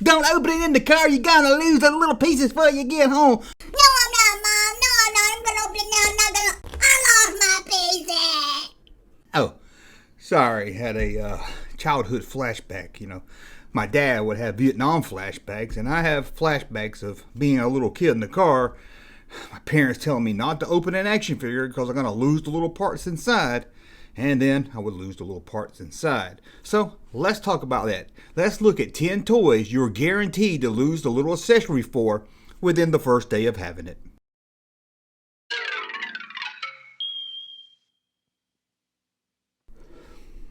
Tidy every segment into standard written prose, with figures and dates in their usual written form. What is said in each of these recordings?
Don't open it in the car. You're gonna lose the little pieces before you get home. No, I'm not, Mom. No, I'm not. I'm gonna open it now. I'm not gonna. I lost my pieces. Oh, sorry. Had a childhood flashback. You know, my dad would have Vietnam flashbacks, and I have flashbacks of being a little kid in the car. My parents telling me not to open an action figure because I'm gonna lose the little parts inside. And then I would lose the little parts inside. So let's talk about that. Let's look at 10 toys you're guaranteed to lose the little accessory for within the first day of having it.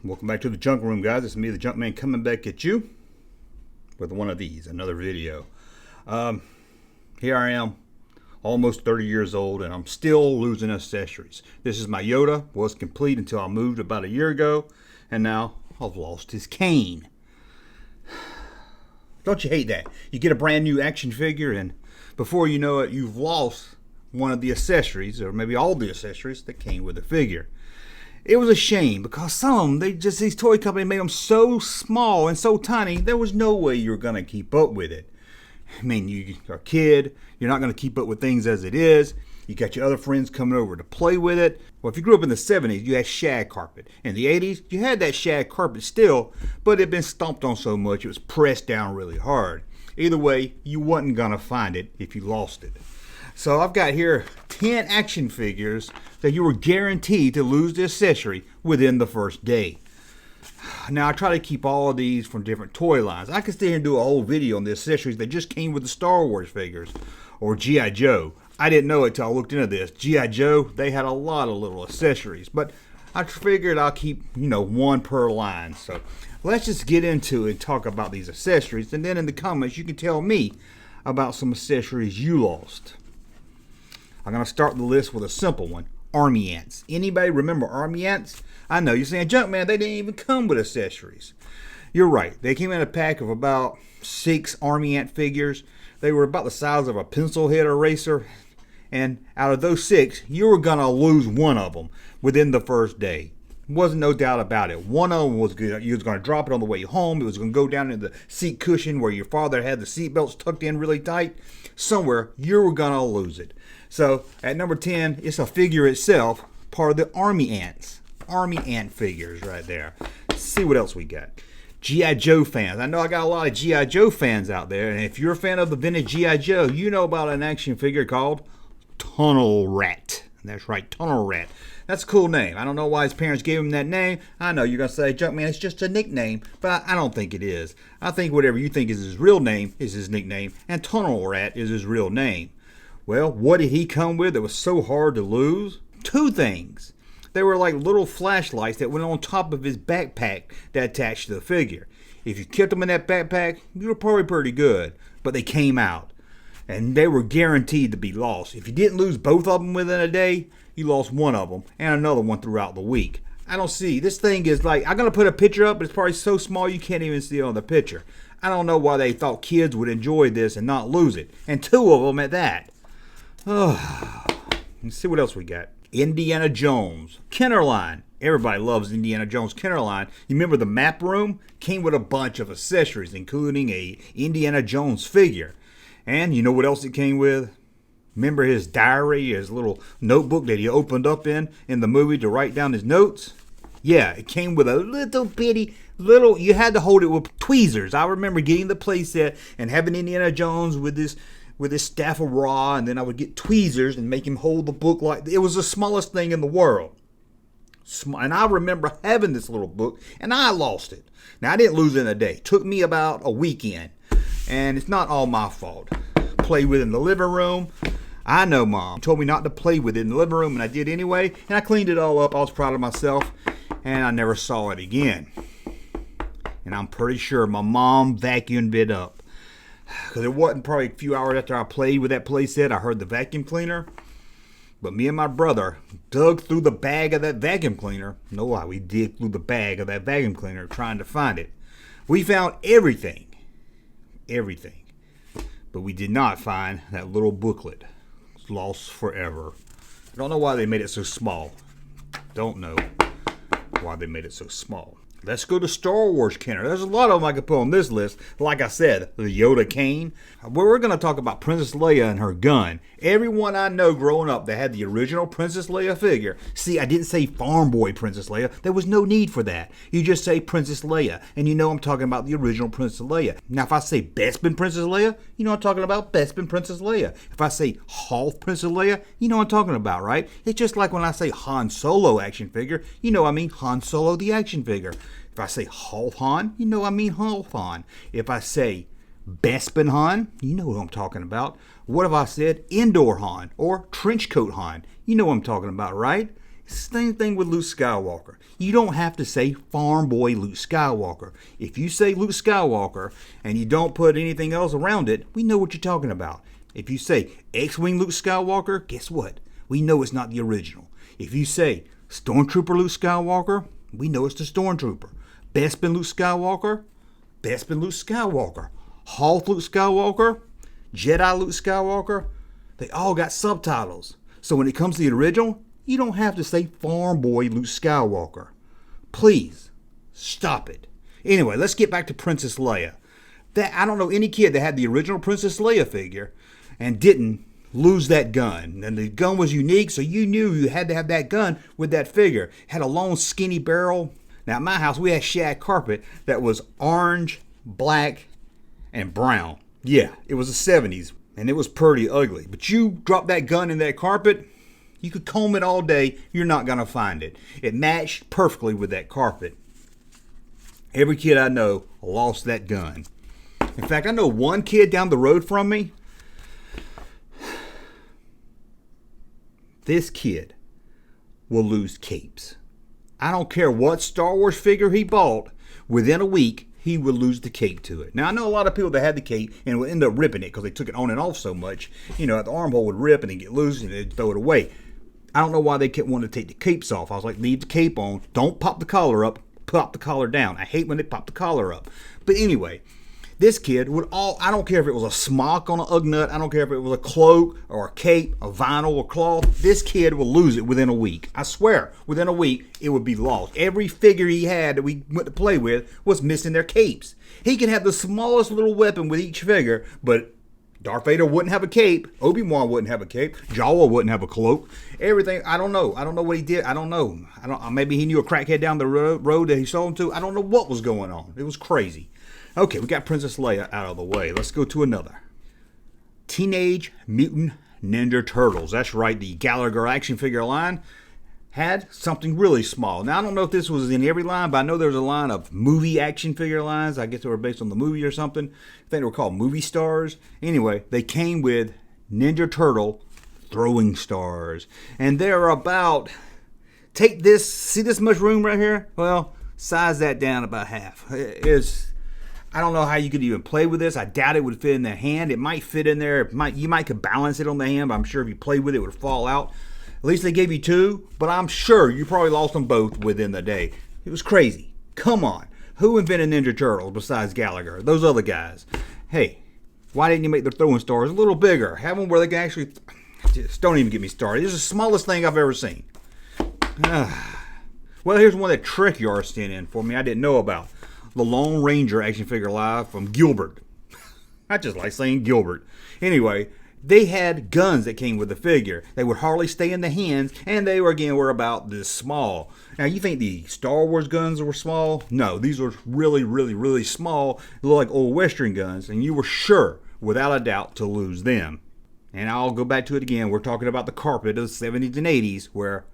Welcome back to the Junk Room, guys. It's me, the Junkman, coming back at you with one of these, another video. Here I am, almost 30 years old, and I'm still losing accessories. This is my Yoda, was complete until I moved about a year ago, and now I've lost his cane. Don't you hate that? You get a brand new action figure, and before you know it, you've lost one of the accessories, or maybe all the accessories that came with the figure. It was a shame because some of them, these toy companies made them so small and so tiny, there was no way you were going to keep up with it. I mean, you're a kid, you're not going to keep up with things as it is. You got your other friends coming over to play with it. Well, if you grew up in the 70s, you had shag carpet. In the 80s, you had that shag carpet still, but it had been stomped on so much it was pressed down really hard. Either way, you wasn't going to find it if you lost it. So I've got here 10 action figures that you were guaranteed to lose the accessory within the first day. Now, I try to keep all of these from different toy lines. I could stay here and do a whole video on the accessories that just came with the Star Wars figures or G.I. Joe. I didn't know it till I looked into this. G.I. Joe, they had a lot of little accessories, but I figured I'll keep, one per line. So let's just get into it and talk about these accessories, and then in the comments you can tell me about some accessories you lost. I'm going to start the list with a simple one. Army ants. Anybody remember army ants? I know you're saying, Junkman, they didn't even come with accessories. You're right. They came in a pack of about 6 army ant figures. They were about the size of a pencil head eraser. And out of those 6, you were going to lose one of them within the first day. Wasn't no doubt about it. One of them was good. You was going to drop it on the way home. It was going to go down into the seat cushion where your father had the seat belts tucked in really tight. Somewhere, you were going to lose it. So at number 10, it's a figure itself, part of the army ants. Army ant figures right there. Let's see what else we got. G.I. Joe fans. I know I got a lot of G.I. Joe fans out there, and if you're a fan of the vintage G.I. Joe, you know about an action figure called Tunnel Rat. That's right, Tunnel Rat. That's a cool name. I don't know why his parents gave him that name. I know you're going to say, Junkman, it's just a nickname, but I don't think it is. I think whatever you think is his real name is his nickname, and Tunnel Rat is his real name. Well, what did he come with that was so hard to lose? 2 things. They were like little flashlights that went on top of his backpack that attached to the figure. If you kept them in that backpack, you were probably pretty good, but they came out. And they were guaranteed to be lost. If you didn't lose both of them within a day, you lost one of them and another one throughout the week. I don't see. This thing is like, I'm going to put a picture up, but it's probably so small you can't even see it on the picture. I don't know why they thought kids would enjoy this and not lose it. And 2 of them at that. Oh, let's see what else we got. Indiana Jones. Kennerline. Everybody loves Indiana Jones Kennerline. You remember the map room? Came with a bunch of accessories, including a Indiana Jones figure. And you know what else it came with? Remember his diary, his little notebook that he opened up in the movie to write down his notes? Yeah, it came with a little bitty, you had to hold it with tweezers. I remember getting the playset and having Indiana Jones with this staff of raw, and then I would get tweezers and make him hold the book like it was the smallest thing in the world. And I remember having this little book, and I lost it. Now, I didn't lose it in a day. It took me about a weekend, and it's not all my fault. Play with it in the living room. I know Mom told me not to play with it in the living room, and I did anyway, and I cleaned it all up. I was proud of myself, and I never saw it again. And I'm pretty sure my mom vacuumed it up. Because it wasn't probably a few hours after I played with that playset, I heard the vacuum cleaner. But me and my brother dug through the bag of that vacuum cleaner. No lie, we dig through the bag of that vacuum cleaner trying to find it. We found everything. Everything. But we did not find that little booklet. It's lost forever. I don't know why they made it so small. Don't know why they made it so small. Let's go to Star Wars Kenner. There's a lot of them I could put on this list. Like I said, the Yoda cane. We're going to talk about Princess Leia and her gun. Everyone I know growing up that had the original Princess Leia figure. See, I didn't say Farm Boy Princess Leia. There was no need for that. You just say Princess Leia, and you know I'm talking about the original Princess Leia. Now, if I say Bespin Princess Leia, you know I'm talking about Bespin Princess Leia. If I say Hoth Princess Leia, you know what I'm talking about, right? It's just like when I say Han Solo action figure, you know I mean Han Solo the action figure. If I say Hoth Han, you know I mean Hoth Han. If I say Bespin Han, you know what I'm talking about. What if I said Indoor Han or Trenchcoat Han? You know what I'm talking about, right? Same thing with Luke Skywalker. You don't have to say Farm Boy Luke Skywalker. If you say Luke Skywalker and you don't put anything else around it, we know what you're talking about. If you say X-Wing Luke Skywalker, guess what? We know it's not the original. If you say Stormtrooper Luke Skywalker, we know it's the Stormtrooper. Bespin Luke Skywalker, Bespin Luke Skywalker. Hoth Luke Skywalker, Jedi Luke Skywalker, they all got subtitles. So when it comes to the original, you don't have to say Farm Boy Luke Skywalker. Please, stop it. Anyway, let's get back to Princess Leia. I don't know any kid that had the original Princess Leia figure and didn't lose that gun. And the gun was unique, so you knew you had to have that gun with that figure. It had a long, skinny barrel. Now, at my house, we had shag carpet that was orange, black, and brown. Yeah, it was the 70s, and it was pretty ugly. But you drop that gun in that carpet, you could comb it all day, you're not going to find it. It matched perfectly with that carpet. Every kid I know lost that gun. In fact, I know one kid down the road from me. This kid will lose capes. I don't care what Star Wars figure he bought, within a week, he would lose the cape to it. Now, I know a lot of people that had the cape and would end up ripping it because they took it on and off so much. You know, the armhole would rip and it'd get loose and they'd throw it away. I don't know why they kept wanting to take the capes off. I was like, leave the cape on. Don't pop the collar up. Pop the collar down. I hate when they pop the collar up. But anyway, this kid would I don't care if it was a smock on an Ugnut. I don't care if it was a cloak or a cape, a vinyl or cloth. This kid will lose it within a week. I swear, within a week, it would be lost. Every figure he had that we went to play with was missing their capes. He could have the smallest little weapon with each figure, but Darth Vader wouldn't have a cape. Obi-Wan wouldn't have a cape. Jawa wouldn't have a cloak. Everything, I don't know. I don't know what he did. I don't know. Maybe he knew a crackhead down the road that he sold him to. I don't know what was going on. It was crazy. Okay, we got Princess Leia out of the way. Let's go to another. Teenage Mutant Ninja Turtles. That's right, the Gallagher action figure line had something really small. Now, I don't know if this was in every line, but I know there's a line of movie action figure lines. I guess they were based on the movie or something. I think they were called movie stars. Anyway, they came with Ninja Turtle throwing stars. And they're about, take this, see this much room right here? Well, size that down about half. I don't know how you could even play with this. I doubt it would fit in the hand. It might fit in there. You might could balance it on the hand, but I'm sure if you played with it, it would fall out. At least they gave you two, but I'm sure you probably lost them both within the day. It was crazy. Come on. Who invented Ninja Turtles besides Gallagher? Those other guys. Hey, why didn't you make the throwing stars a little bigger? Have them where they can actually... Just don't even get me started. It's the smallest thing I've ever seen. Well, here's one that Trick Yard sent in for me I didn't know about. The Lone Ranger action figure live from Gilbert. I just like saying Gilbert. Anyway, they had guns that came with the figure. They would hardly stay in the hands, and they were about this small. Now, you think the Star Wars guns were small? No, these were really, really, really small. They look like old Western guns, and you were sure, without a doubt, to lose them. And I'll go back to it again. We're talking about the carpet of the 70s and 80s, where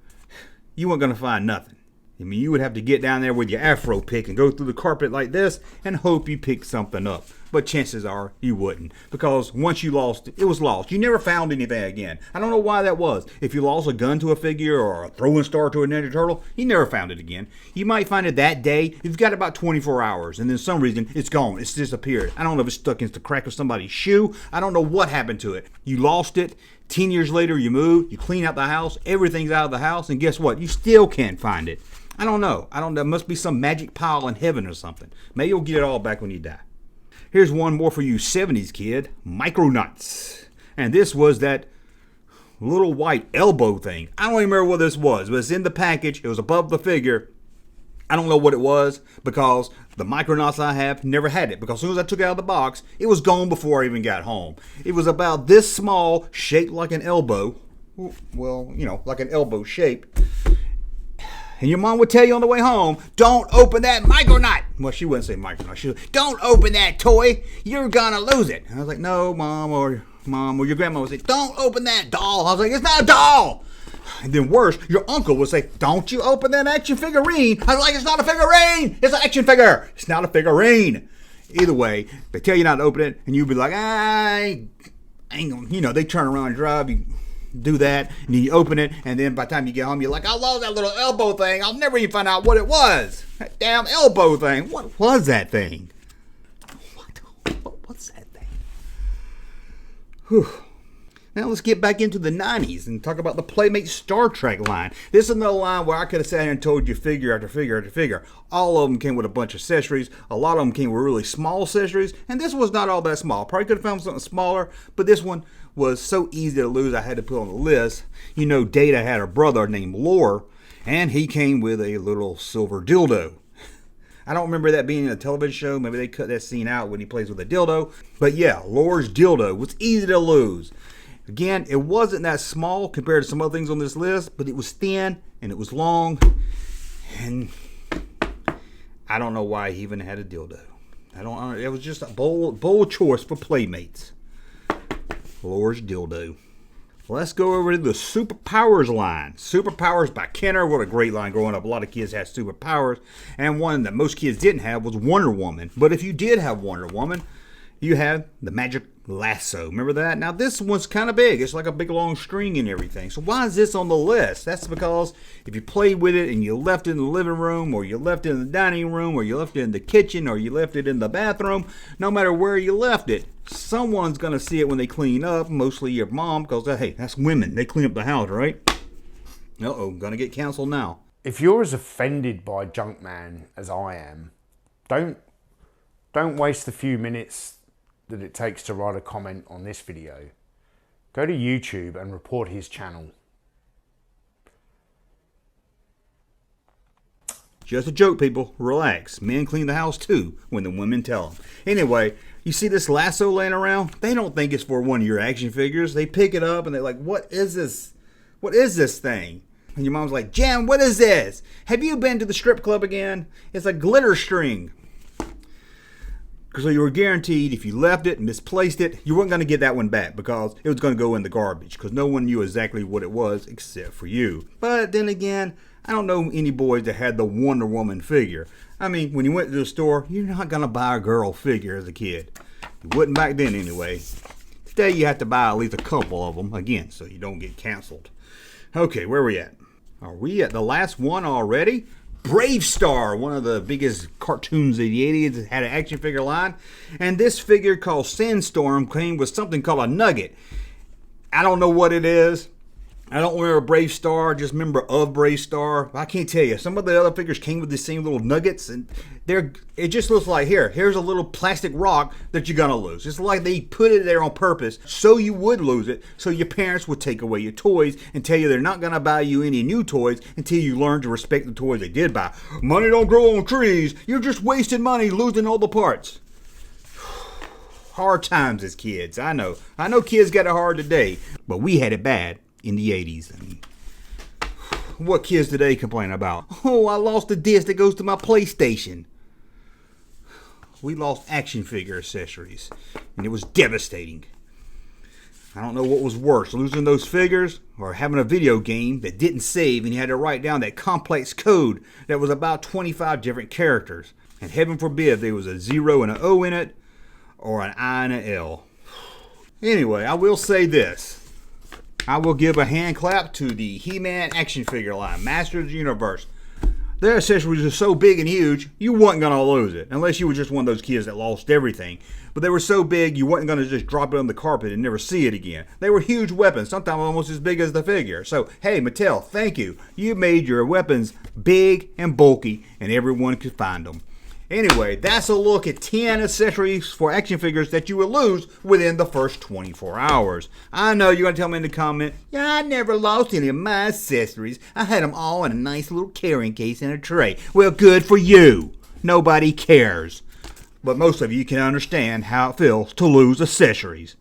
you weren't going to find nothing. I mean, you would have to get down there with your afro pick and go through the carpet like this and hope you pick something up. But chances are you wouldn't, because once you lost it, it was lost. You never found anything again. I don't know why that was. If you lost a gun to a figure or a throwing star to a Ninja Turtle, you never found it again. You might find it that day. You've got about 24 hours, and then some reason it's gone. It's disappeared. I don't know if it's stuck into the crack of somebody's shoe. I don't know what happened to it. You lost it. 10 years later, you move. You clean out the house. Everything's out of the house, and guess what? You still can't find it. I don't know. There must be some magic pile in heaven or something. Maybe you'll get it all back when you die. Here's one more for you 70s kid. Micronauts. And this was that little white elbow thing. I don't even remember what this was, but it's in the package. It was above the figure. I don't know what it was because the Micronauts I have never had it. Because as soon as I took it out of the box, it was gone before I even got home. It was about this small, shaped like an elbow. Well, like an elbow shape. And your mom would tell you on the way home, don't open that Micronaut. Well, she wouldn't say Micronaut. She would, don't open that toy. You're going to lose it. And I was like, no, Mom, or your grandma would say, don't open that doll. I was like, it's not a doll. And then worse, your uncle would say, don't you open that action figurine. I was like, it's not a figurine. It's an action figure. It's not a figurine. Either way, they tell you not to open it, and you'd be like, I ain't gonna, they turn around and drive you. Do that, and then you open it, and then by the time you get home, you're like, I love that little elbow thing. I'll never even find out what it was. That damn elbow thing. What was that thing? What's that thing? Whew. Now let's get back into the 90s and talk about the Playmate Star Trek line. This is another line where I could have sat here and told you figure after figure after figure. All of them came with a bunch of accessories. A lot of them came with really small accessories, and this was not all that small. Probably could have found something smaller, but this one was so easy to lose I had to put on the list. Data had a brother named Lore, and he came with a little silver dildo. I don't remember that being in a television show. Maybe they cut that scene out when he plays with a dildo. But yeah, Lore's dildo was easy to lose. Again, it wasn't that small compared to some other things on this list, but it was thin and it was long. And I don't know why he even had a dildo. It was just a bold choice for Playmates. Lore's dildo. Let's go over to the Superpowers line. Superpowers by Kenner. What a great line growing up. A lot of kids had superpowers. And one that most kids didn't have was Wonder Woman. But if you did have Wonder Woman, you had the magic lasso. Remember that? Now this one's kind of big. It's like a big long string and everything. So why is this on the list? That's because if you played with it and you left it in the living room, or you left it in the dining room, or you left it in the kitchen, or you left it in the bathroom, no matter where you left it, someone's going to see it when they clean up, mostly your mom, because hey, that's women. They clean up the house, right? Uh-oh, going to get canceled now. If you're as offended by Junkman as I am, don't waste the few minutes that it takes to write a comment on this video. Go to YouTube and report his channel. Just a joke, people. Relax. Men clean the house too when the women tell them. Anyway, you see this lasso laying around? They don't think it's for one of your action figures. They pick it up and they're like, what is this? What is this thing? And your mom's like, Jen, what is this? Have you been to the strip club again? It's a glitter string. So you were guaranteed if you left it and misplaced it, you weren't going to get that one back because it was going to go in the garbage because no one knew exactly what it was except for you. But then again, I don't know any boys that had the Wonder Woman figure. I mean, when you went to the store, you're not going to buy a girl figure as a kid. You wouldn't back then anyway. Today you have to buy at least a couple of them, again, so you don't get canceled. Okay, where are we at? Are we at the last one already? Brave Star, one of the biggest cartoons of the 80s, had an action figure line. And this figure called Sandstorm came with something called a nugget. I don't know what it is. I don't remember Brave Star, just remember of Brave Star. I can't tell you. Some of the other figures came with the same little nuggets, and it just looks like, here's a little plastic rock that you're going to lose. It's like they put it there on purpose so you would lose it, so your parents would take away your toys and tell you they're not going to buy you any new toys until you learn to respect the toys they did buy. Money don't grow on trees. You're just wasting money losing all the parts. Hard times as kids, I know. I know kids got it hard today, but we had it bad in the 80s. I mean, what kids today complain about? Oh, I lost the disc that goes to my PlayStation. We lost action figure accessories, and it was devastating. I don't know what was worse, losing those figures or having a video game that didn't save and you had to write down that complex code that was about 25 different characters. And heaven forbid there was a 0 and an O in it, or an I and an L. Anyway, I will say this. I will give a hand clap to the He-Man action figure line, Masters of the Universe. Their accessories are so big and huge, you wasn't going to lose it, unless you were just one of those kids that lost everything. But they were so big, you wasn't going to just drop it on the carpet and never see it again. They were huge weapons, sometimes almost as big as the figure. So, hey, Mattel, thank you. You made your weapons big and bulky, and everyone could find them. Anyway, that's a look at 10 accessories for action figures that you will lose within the first 24 hours. I know you're going to tell me in the comment, yeah, I never lost any of my accessories. I had them all in a nice little carrying case in a tray. Well, good for you. Nobody cares. But most of you can understand how it feels to lose accessories.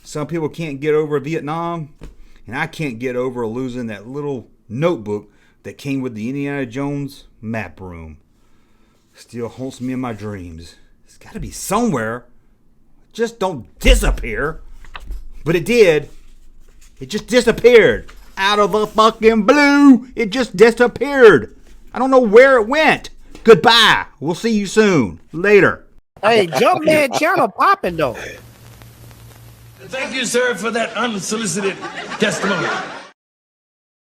Some people can't get over Vietnam, and I can't get over losing that little notebook that came with the Indiana Jones map room. Still haunts me in my dreams. It's got to be somewhere. Just don't disappear. But it did. It just disappeared. Out of the fucking blue. It just disappeared. I don't know where it went. Goodbye. We'll see you soon. Later. Hey, Junkman channel popping though. Thank you, sir, for that unsolicited testimony.